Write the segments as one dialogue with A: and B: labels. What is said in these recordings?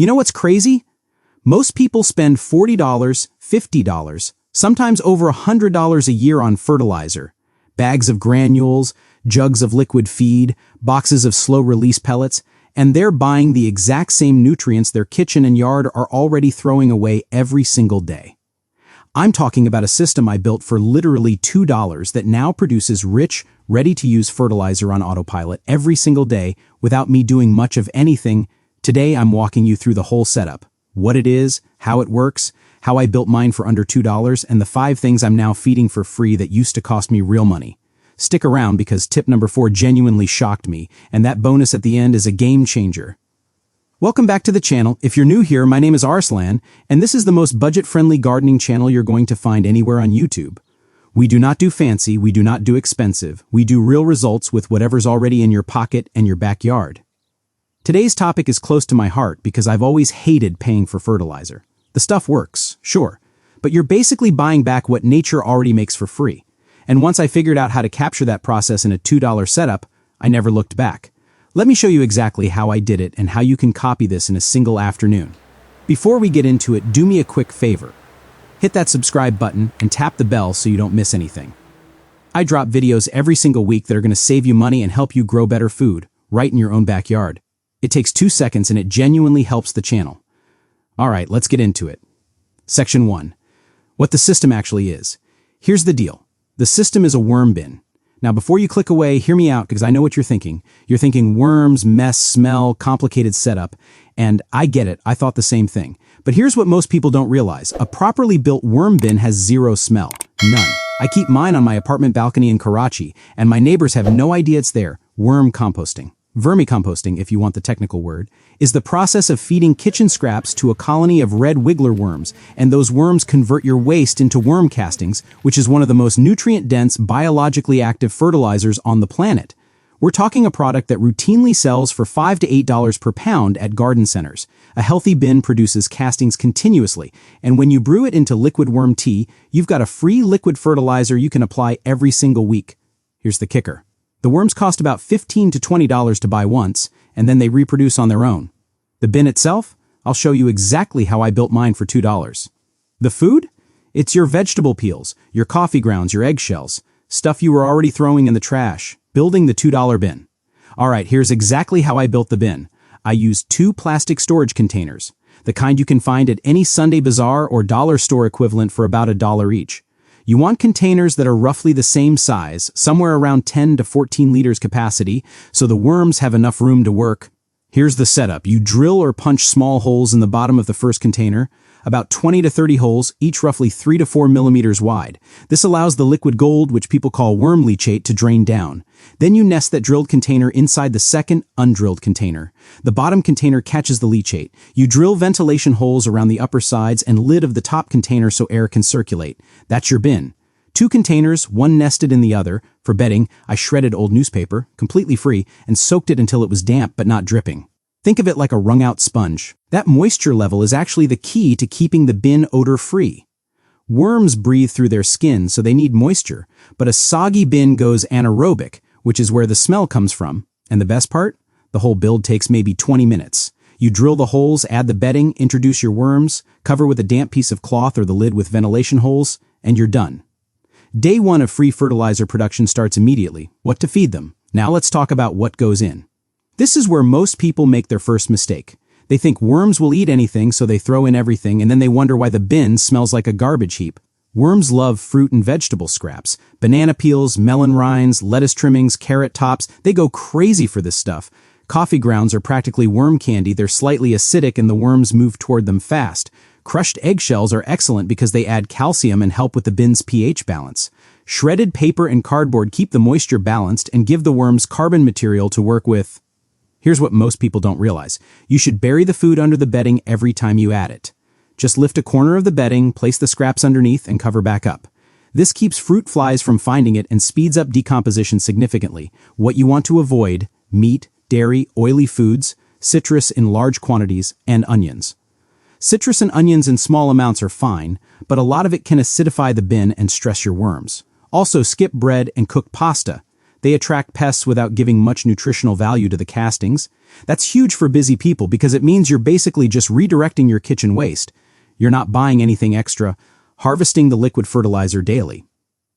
A: You know what's crazy? Most people spend $40, $50, sometimes over $100 a year on fertilizer. Bags of granules, jugs of liquid feed, boxes of slow-release pellets, and they're buying the exact same nutrients their kitchen and yard are already throwing away every single day. I'm talking about a system I built for literally $2 that now produces rich, ready-to-use fertilizer on autopilot every single day without me doing much of anything. Today, I'm walking you through the whole setup. What it is, how it works, how I built mine for under $2, and the 5 things I'm now feeding for free that used to cost me real money. Stick around because tip number 4 genuinely shocked me, and that bonus at the end is a game changer. Welcome back to the channel. If you're new here, my name is Arslan, and this is the most budget-friendly gardening channel you're going to find anywhere on YouTube. We do not do fancy, we do not do expensive, we do real results with whatever's already in your pocket and your backyard. Today's topic is close to my heart because I've always hated paying for fertilizer. The stuff works, sure, but you're basically buying back what nature already makes for free. And once I figured out how to capture that process in a $2 setup, I never looked back. Let me show you exactly how I did it and how you can copy this in a single afternoon. Before we get into it, do me a quick favor. Hit that subscribe button and tap the bell so you don't miss anything. I drop videos every single week that are going to save you money and help you grow better food, right in your own backyard. It takes 2 seconds and it genuinely helps the channel. Alright, let's get into it. Section 1. What the system actually is. Here's the deal. The system is a worm bin. Now before you click away, hear me out because I know what you're thinking. You're thinking worms, mess, smell, complicated setup. And I get it, I thought the same thing. But here's what most people don't realize. A properly built worm bin has zero smell. None. I keep mine on my apartment balcony in Karachi, and my neighbors have no idea it's there. Worm composting. Vermicomposting, if you want the technical word, is the process of feeding kitchen scraps to a colony of red wiggler worms, and those worms convert your waste into worm castings, which is one of the most nutrient-dense, biologically active fertilizers on the planet. We're talking a product that routinely sells for $5 to $8 per pound at garden centers. A healthy bin produces castings continuously, and when you brew it into liquid worm tea, you've got a free liquid fertilizer you can apply every single week. Here's the kicker. The worms cost about $15 to $20 to buy once, and then they reproduce on their own. The bin itself? I'll show you exactly how I built mine for $2. The food? It's your vegetable peels, your coffee grounds, your eggshells, stuff you were already throwing in the trash, building the $2 bin. Alright, here's exactly how I built the bin. I used 2 plastic storage containers, the kind you can find at any Sunday bazaar or dollar store equivalent for about $1 each. You want containers that are roughly the same size, somewhere around 10 to 14 liters capacity, so the worms have enough room to work. Here's the setup. You drill or punch small holes in the bottom of the first container, about 20 to 30 holes, each roughly 3 to 4 millimeters wide. This allows the liquid gold, which people call worm leachate, to drain down. Then you nest that drilled container inside the second, undrilled container. The bottom container catches the leachate. You drill ventilation holes around the upper sides and lid of the top container so air can circulate. That's your bin. 2 containers, one nested in the other. For bedding, I shredded old newspaper, completely free, and soaked it until it was damp but not dripping. Think of it like a wrung-out sponge. That moisture level is actually the key to keeping the bin odor-free. Worms breathe through their skin, so they need moisture, but a soggy bin goes anaerobic, which is where the smell comes from. And the best part? The whole build takes maybe 20 minutes. You drill the holes, add the bedding, introduce your worms, cover with a damp piece of cloth or the lid with ventilation holes, and you're done. Day 1 of free fertilizer production starts immediately. What to feed them? Now let's talk about what goes in. This is where most people make their first mistake. They think worms will eat anything, so they throw in everything, and then they wonder why the bin smells like a garbage heap. Worms love fruit and vegetable scraps. Banana peels, melon rinds, lettuce trimmings, carrot tops. They go crazy for this stuff. Coffee grounds are practically worm candy. They're slightly acidic and the worms move toward them fast. Crushed eggshells are excellent because they add calcium and help with the bin's pH balance. Shredded paper and cardboard keep the moisture balanced and give the worms carbon material to work with. Here's what most people don't realize. You should bury the food under the bedding every time you add it. Just lift a corner of the bedding, place the scraps underneath, and cover back up. This keeps fruit flies from finding it and speeds up decomposition significantly. What you want to avoid: meat, dairy, oily foods, citrus in large quantities, and onions. Citrus and onions in small amounts are fine, but a lot of it can acidify the bin and stress your worms. Also, skip bread and cook pasta. They attract pests without giving much nutritional value to the castings. That's huge for busy people because it means you're basically just redirecting your kitchen waste. You're not buying anything extra, harvesting the liquid fertilizer daily.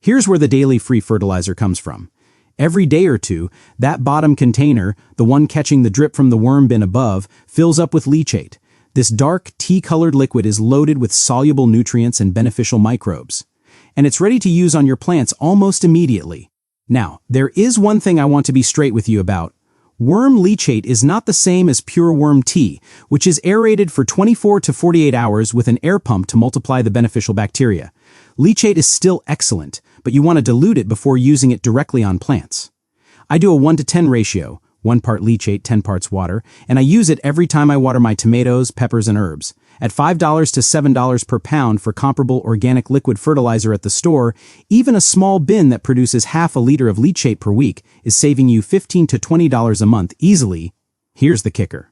A: Here's where the daily free fertilizer comes from. Every day or two, that bottom container, the one catching the drip from the worm bin above, fills up with leachate. This dark, tea-colored liquid is loaded with soluble nutrients and beneficial microbes. And it's ready to use on your plants almost immediately. Now, there is one thing I want to be straight with you about. Worm leachate is not the same as pure worm tea, which is aerated for 24 to 48 hours with an air pump to multiply the beneficial bacteria. Leachate is still excellent, but you want to dilute it before using it directly on plants. I do a 1-to-10 ratio, 1 part leachate, 10 parts water, and I use it every time I water my tomatoes, peppers, and herbs. At $5 to $7 per pound for comparable organic liquid fertilizer at the store, even a small bin that produces half a liter of leachate per week is saving you $15 to $20 a month easily. Here's the kicker.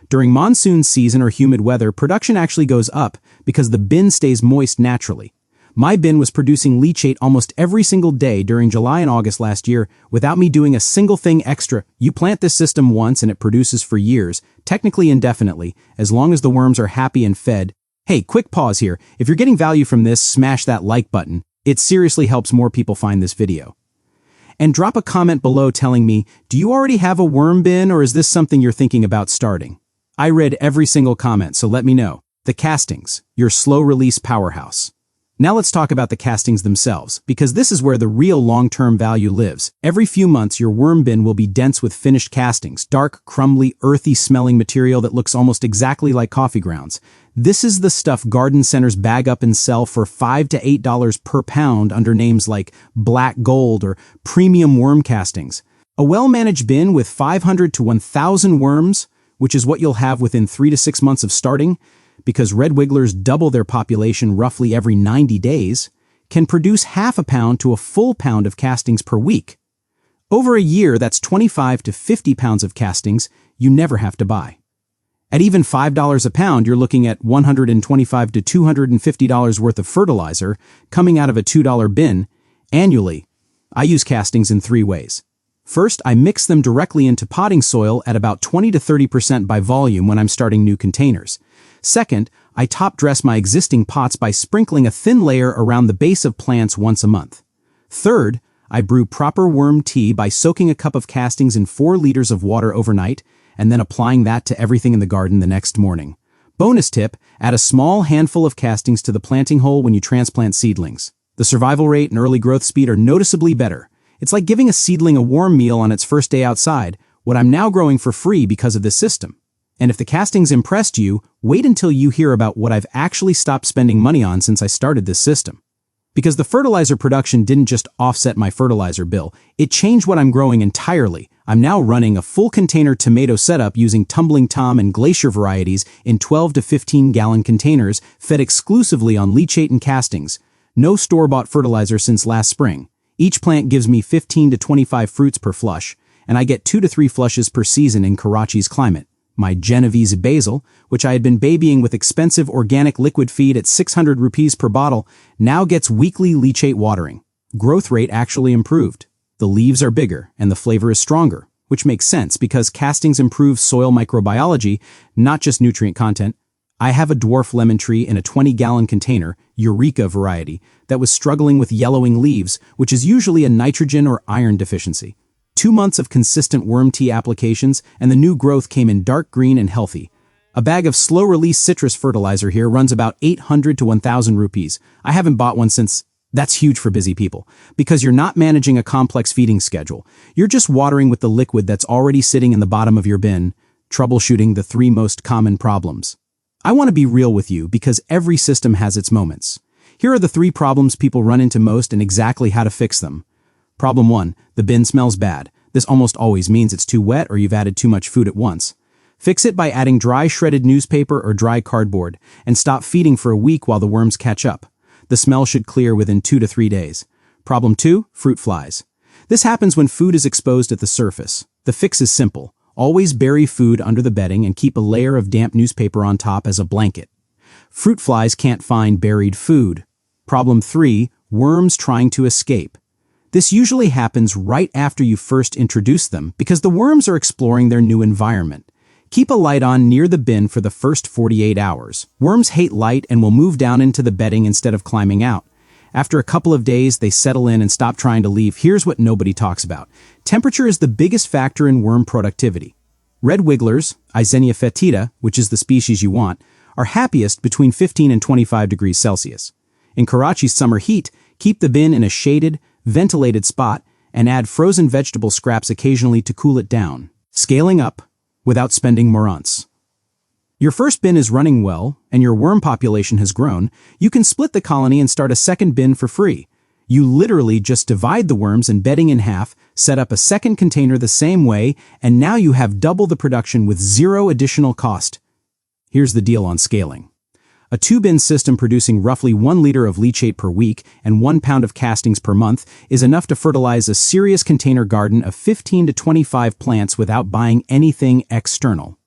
A: During monsoon season or humid weather, production actually goes up because the bin stays moist naturally. My bin was producing leachate almost every single day during July and August last year without me doing a single thing extra. You plant this system once and it produces for years, technically indefinitely, as long as the worms are happy and fed. Hey, quick pause here. If you're getting value from this, smash that like button. It seriously helps more people find this video. And drop a comment below telling me, do you already have a worm bin or is this something you're thinking about starting? I read every single comment, so let me know. The castings, your slow-release powerhouse. Now let's talk about the castings themselves, because this is where the real long-term value lives. Every few months, your worm bin will be dense with finished castings, dark, crumbly, earthy-smelling material that looks almost exactly like coffee grounds. This is the stuff garden centers bag up and sell for $5 to $8 per pound under names like black gold or premium worm castings. A well-managed bin with 500 to 1,000 worms, which is what you'll have within 3 to 6 months of starting, because red wigglers double their population roughly every 90 days, can produce half a pound to a full pound of castings per week. Over a year, that's 25 to 50 pounds of castings you never have to buy. At even $5 a pound, you're looking at $125 to $250 worth of fertilizer coming out of a $2 bin annually. I use castings in 3 ways. First, I mix them directly into potting soil at about 20 to 30% by volume when I'm starting new containers. Second, I top dress my existing pots by sprinkling a thin layer around the base of plants once a month. Third, I brew proper worm tea by soaking a cup of castings in 4 liters of water overnight and then applying that to everything in the garden the next morning. Bonus tip, add a small handful of castings to the planting hole when you transplant seedlings. The survival rate and early growth speed are noticeably better. It's like giving a seedling a warm meal on its first day outside, what I'm now growing for free because of this system. And if the castings impressed you, wait until you hear about what I've actually stopped spending money on since I started this system. Because the fertilizer production didn't just offset my fertilizer bill, it changed what I'm growing entirely. I'm now running a full container tomato setup using Tumbling Tom and Glacier varieties in 12 to 15 gallon containers fed exclusively on leachate and castings. No store-bought fertilizer since last spring. Each plant gives me 15 to 25 fruits per flush, and I get 2 to 3 flushes per season in Karachi's climate. My Genovese basil, which I had been babying with expensive organic liquid feed at 600 rupees per bottle, now gets weekly leachate watering. Growth rate actually improved. The leaves are bigger and the flavor is stronger, which makes sense because castings improve soil microbiology, not just nutrient content. I have a dwarf lemon tree in a 20-gallon container, Eureka variety, that was struggling with yellowing leaves, which is usually a nitrogen or iron deficiency. 2 months of consistent worm tea applications, and the new growth came in dark green and healthy. A bag of slow-release citrus fertilizer here runs about 800 to 1,000 rupees. I haven't bought one since. That's huge for busy people, because you're not managing a complex feeding schedule. You're just watering with the liquid that's already sitting in the bottom of your bin, troubleshooting the 3 most common problems. I want to be real with you because every system has its moments. Here are the 3 problems people run into most and exactly how to fix them. Problem 1, the bin smells bad. This almost always means it's too wet or you've added too much food at once. Fix it by adding dry shredded newspaper or dry cardboard and stop feeding for a week while the worms catch up. The smell should clear within 2 to 3 days. Problem 2, fruit flies. This happens when food is exposed at the surface. The fix is simple. Always bury food under the bedding and keep a layer of damp newspaper on top as a blanket. Fruit flies can't find buried food. Problem 3, worms trying to escape. This usually happens right after you first introduce them because the worms are exploring their new environment. Keep a light on near the bin for the first 48 hours. Worms hate light and will move down into the bedding instead of climbing out. After a couple of days, they settle in and stop trying to leave. Here's what nobody talks about. Temperature is the biggest factor in worm productivity. Red wigglers, Eisenia fetida, which is the species you want, are happiest between 15 and 25 degrees Celsius. In Karachi's summer heat, keep the bin in a shaded, ventilated spot and add frozen vegetable scraps occasionally to cool it down. Scaling up without spending more once. Your first bin is running well and your worm population has grown, you can split the colony and start a second bin for free. You literally just divide the worms and bedding in half, set up a second container the same way, and now you have double the production with zero additional cost. Here's the deal on scaling. A 2-bin system producing roughly 1 liter of leachate per week and 1 pound of castings per month is enough to fertilize a serious container garden of 15 to 25 plants without buying anything external.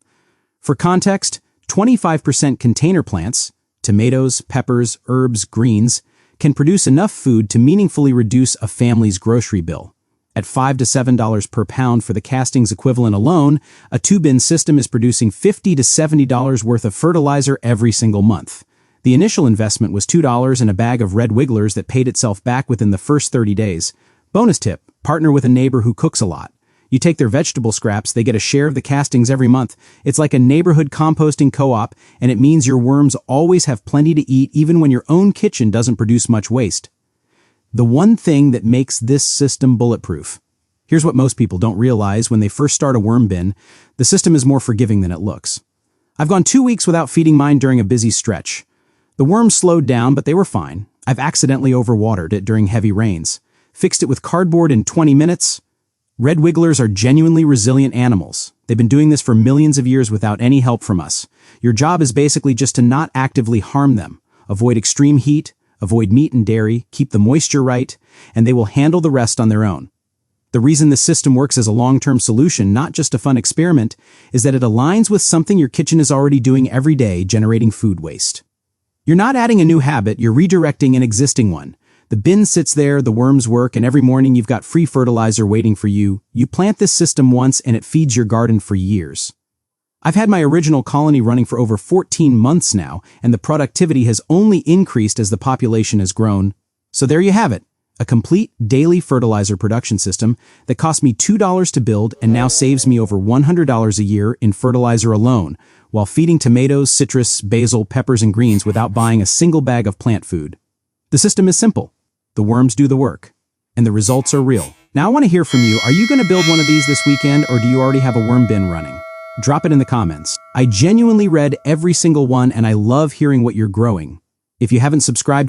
A: For context, 25% container plants, tomatoes, peppers, herbs, greens, can produce enough food to meaningfully reduce a family's grocery bill. At $5 to $7 per pound for the castings equivalent alone, a 2-bin system is producing $50 to $70 worth of fertilizer every single month. The initial investment was $2 and a bag of red wigglers that paid itself back within the first 30 days. Bonus tip, partner with a neighbor who cooks a lot. You take their vegetable scraps, they get a share of the castings every month. It's like a neighborhood composting co-op, and it means your worms always have plenty to eat even when your own kitchen doesn't produce much waste. The one thing that makes this system bulletproof. Here's what most people don't realize when they first start a worm bin. The system is more forgiving than it looks. I've gone 2 weeks without feeding mine during a busy stretch. The worms slowed down, but they were fine. I've accidentally overwatered it during heavy rains. Fixed it with cardboard in 20 minutes. Red wigglers are genuinely resilient animals. They've been doing this for millions of years without any help from us. Your job is basically just to not actively harm them. Avoid extreme heat. Avoid meat and dairy, keep the moisture right, and they will handle the rest on their own. The reason this system works as a long-term solution, not just a fun experiment, is that it aligns with something your kitchen is already doing every day, generating food waste. You're not adding a new habit, you're redirecting an existing one. The bin sits there, the worms work, and every morning you've got free fertilizer waiting for you. You plant this system once and it feeds your garden for years. I've had my original colony running for over 14 months now, and the productivity has only increased as the population has grown. So there you have it, a complete daily fertilizer production system that cost me $2 to build and now saves me over $100 a year in fertilizer alone, while feeding tomatoes, citrus, basil, peppers, and greens without buying a single bag of plant food. The system is simple. The worms do the work, and the results are real. Now I want to hear from you. Are you going to build one of these this weekend, or do you already have a worm bin running? Drop it in the comments. I genuinely read every single one and I love hearing what you're growing. If you haven't subscribed yet,